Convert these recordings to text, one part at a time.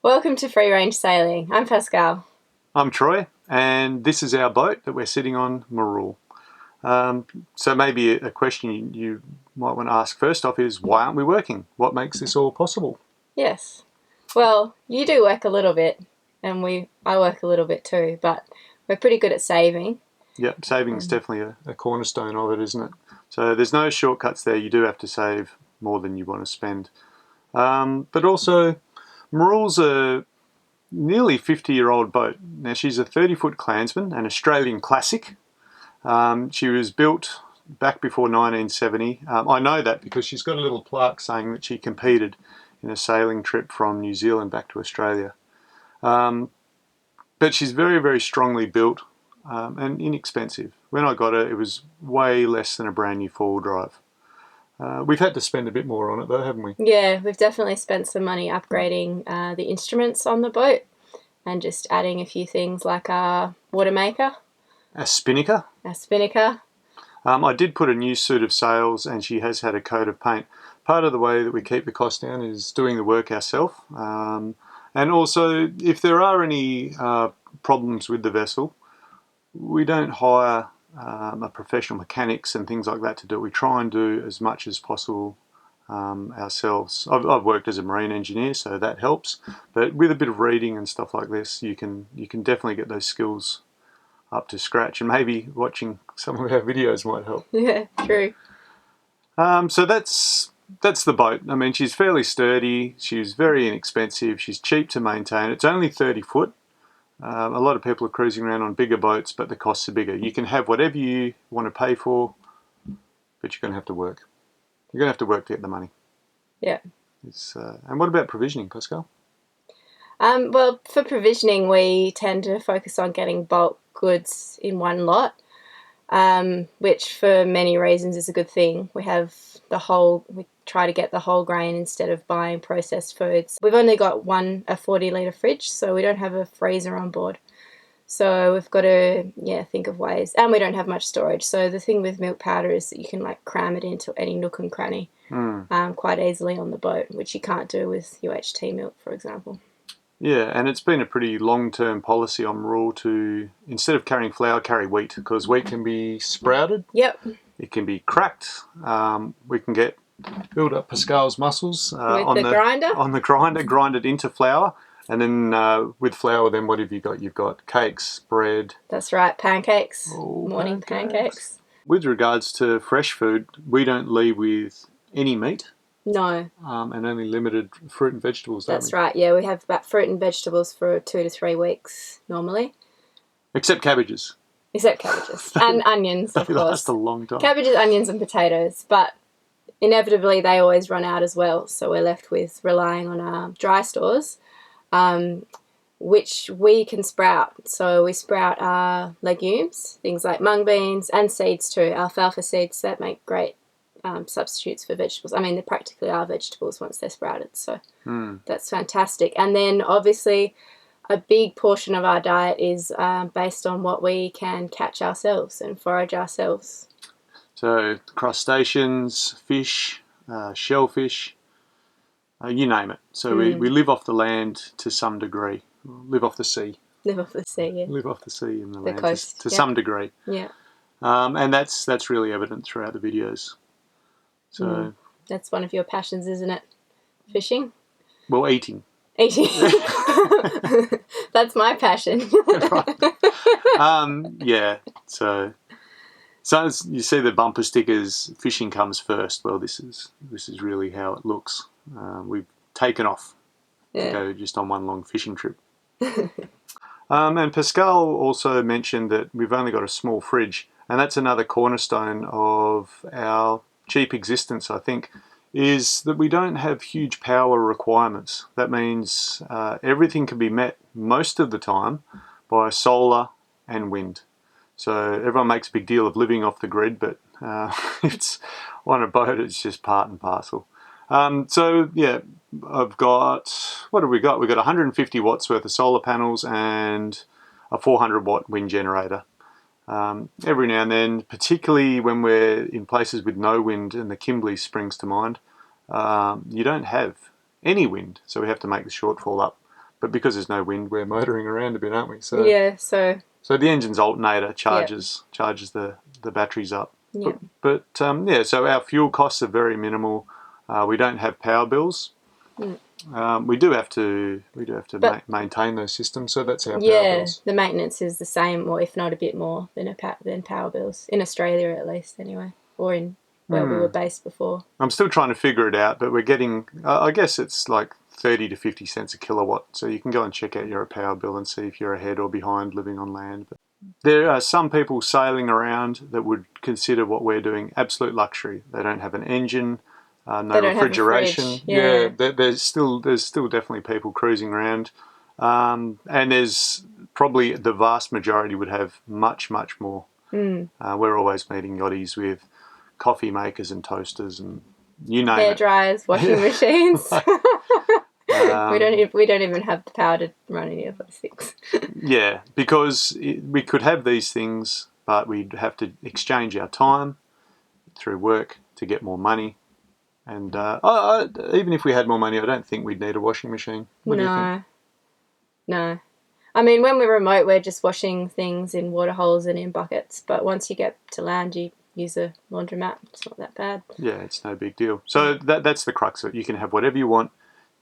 Welcome to Free Range Sailing. I'm Pascal. I'm Troy, and this is our boat that we're sitting on, Marul. So maybe a question you might want to ask first off is, why aren't we working? What makes this all possible? Yes. Well, you do work a little bit, and I work a little bit too, but we're pretty good at saving. Yep, saving is definitely a cornerstone of it, isn't it? So there's no shortcuts there. You do have to save more than you want to spend. But also, Marul's a nearly 50-year-old boat. Now, she's a 30-foot Clansman, an Australian classic. She was built back before 1970. I know that because she's got a little plaque saying that she competed in a sailing trip from New Zealand back to Australia. But she's very, very strongly built and inexpensive. When I got her, it was way less than a brand new four-wheel drive. We've had to spend a bit more on it though, haven't we? Yeah, we've definitely spent some money upgrading the instruments on the boat and just adding a few things like our water maker. A spinnaker. I did put a new suit of sails, and she has had a coat of paint. Part of the way that we keep the cost down is doing the work ourselves. And also, if there are any problems with the vessel, we don't hire a professional mechanics and things like that to do it. We try and do as much as possible ourselves. I've worked as a marine engineer, so that helps. But with a bit of reading and stuff like this, you can definitely get those skills up to scratch, and maybe watching some of our videos might help. Yeah, true. So that's the boat. I mean, she's fairly sturdy. She's very inexpensive. She's cheap to maintain. It's only 30 foot. A lot of people are cruising around on bigger boats, but the costs are bigger. You can have whatever you want to pay for, but you're going to have to work. You're going to have to work to get the money. Yeah. And what about provisioning, Pascal? Well, for provisioning, we tend to focus on getting bulk goods in one lot, which for many reasons is a good thing. We try to get the whole grain instead of buying processed foods. We've only got a 40-litre fridge, so we don't have a freezer on board. So we've got to think of ways, and we don't have much storage. So the thing with milk powder is that you can cram it into any nook and cranny quite easily on the boat, which you can't do with UHT milk, for example. Yeah, and it's been a pretty long-term policy on Marul to, instead of carrying flour, carry wheat, because wheat can be sprouted. Yep. It can be cracked. We can build up Pascal's muscles on the grinder, grind it into flour, and then with flour, then what have you got? You've got cakes, bread. That's right, pancakes. Morning pancakes. With regards to fresh food, we don't leave with any meat. No. And only limited fruit and vegetables, don't we? That's right, yeah. We have about fruit and vegetables for 2 to 3 weeks normally. Except cabbages. And onions, of course. They last a long time. Cabbages, onions and potatoes, but inevitably they always run out as well, so we're left with relying on our dry stores, which we can sprout. So we sprout our legumes, things like mung beans, and seeds too, alfalfa seeds that make great substitutes for vegetables. I mean, they practically are vegetables once they're sprouted, so that's fantastic. And then obviously a big portion of our diet is based on what we can catch ourselves and forage ourselves. So crustaceans, fish, shellfish, you name it. So we live off the land to some degree. Live off the sea. Live off the sea, yeah. Live off the sea and the land coast, to some degree. Yeah. And that's really evident throughout the videos. So that's one of your passions, isn't it? Fishing? Well, eating. That's my passion. Right. Yeah. So you see the bumper stickers, fishing comes first. Well, this is really how it looks. We've taken off to go just on one long fishing trip. And Pascal also mentioned that we've only got a small fridge, and that's another cornerstone of our cheap existence, I think, is that we don't have huge power requirements. That means everything can be met most of the time by solar and wind. So everyone makes a big deal of living off the grid, but it's on a boat, it's just part and parcel. So yeah, I've got, what have we got? We've got 150 watts worth of solar panels and a 400 watt wind generator. Every now and then, particularly when we're in places with no wind, and the Kimberley springs to mind, you don't have any wind, so we have to make the shortfall up. but because there's no wind, we're motoring around a bit, aren't we? So yeah, so the engine's alternator charges the batteries up. yeah. But so our fuel costs are very minimal. We don't have power bills. We do have to maintain those systems, so that's our power bills. The maintenance is the same, or if not a bit more than power bills in Australia, at least, anyway, or in where we were based before. I'm still trying to figure it out, but we're getting. I guess it's like 30 to 50 cents a kilowatt. So you can go and check out your power bill and see if you're ahead or behind living on land. But there are some people sailing around that would consider what we're doing absolute luxury. They don't have an engine. No refrigeration. There's still definitely people cruising around, and there's probably the vast majority would have much more. We're always meeting yachties with coffee makers and toasters and you name hair it. dryers, washing machines. We don't even have the power to run any of those things. Yeah, because we could have these things, but we'd have to exchange our time through work to get more money. And even if we had more money, I don't think we'd need a washing machine. What do you think? No. I mean, when we're remote, we're just washing things in water holes and in buckets. But once you get to land, you use a laundromat. It's not that bad. Yeah, it's no big deal. So that's the crux of it. You can have whatever you want,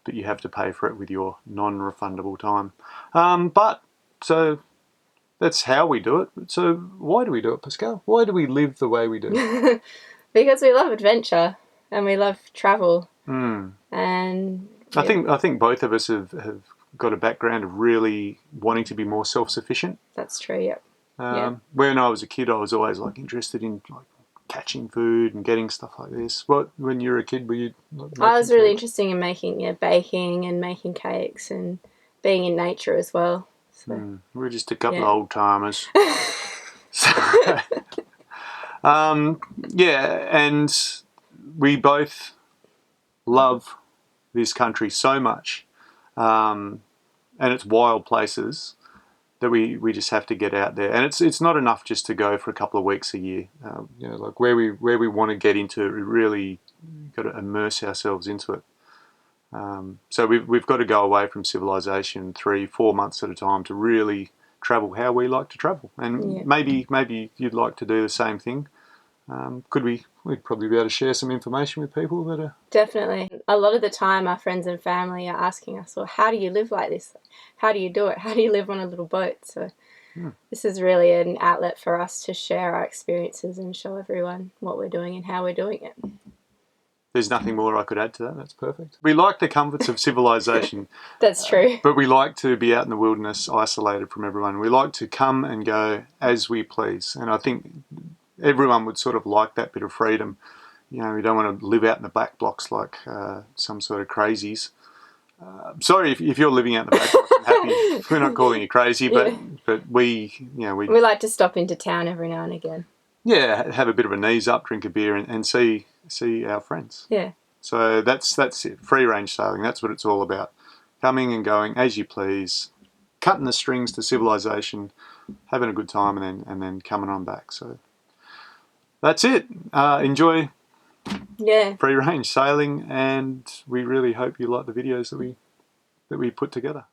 but you have to pay for it with your non-refundable time. So that's how we do it. So why do we do it, Pascal? Why do we live the way we do? Because we love adventure. And we love travel. And I think both of us have got a background of really wanting to be more self-sufficient. That's true. Yep. When I was a kid, I was always interested in catching food and getting stuff like this. When you were a kid, were you? I was really interested in baking and making cakes and being in nature as well. So. We're just a couple of old timers. And we both love this country so much, and its wild places, that we just have to get out there. And it's not enough just to go for a couple of weeks a year. Like where we want to get into, we really got to immerse ourselves into it. So we've got to go away from civilization 3-4 months at a time to really travel how we like to travel. And maybe you'd like to do the same thing. We'd probably be able to share some information with people that are... Definitely. A lot of the time our friends and family are asking us, well, how do you live like this? How do you do it? How do you live on a little boat? So this is really an outlet for us to share our experiences and show everyone what we're doing and how we're doing it. There's nothing more I could add to that. That's perfect. We like the comforts of civilization. That's true. But we like to be out in the wilderness, isolated from everyone. We like to come and go as we please. And I think everyone would sort of like that bit of freedom. We don't want to live out in the back blocks like some sort of crazies. Sorry if you're living out in the back blocks. I'm happy. We're not calling you crazy, but we like to stop into town every now and again. Yeah, have a bit of a knees up, drink a beer, and see our friends. Yeah. So that's it. Free range sailing. That's what it's all about. Coming and going as you please, cutting the strings to civilization, having a good time, and then coming on back. So that's it. Enjoy free range sailing, and we really hope you like the videos that we put together.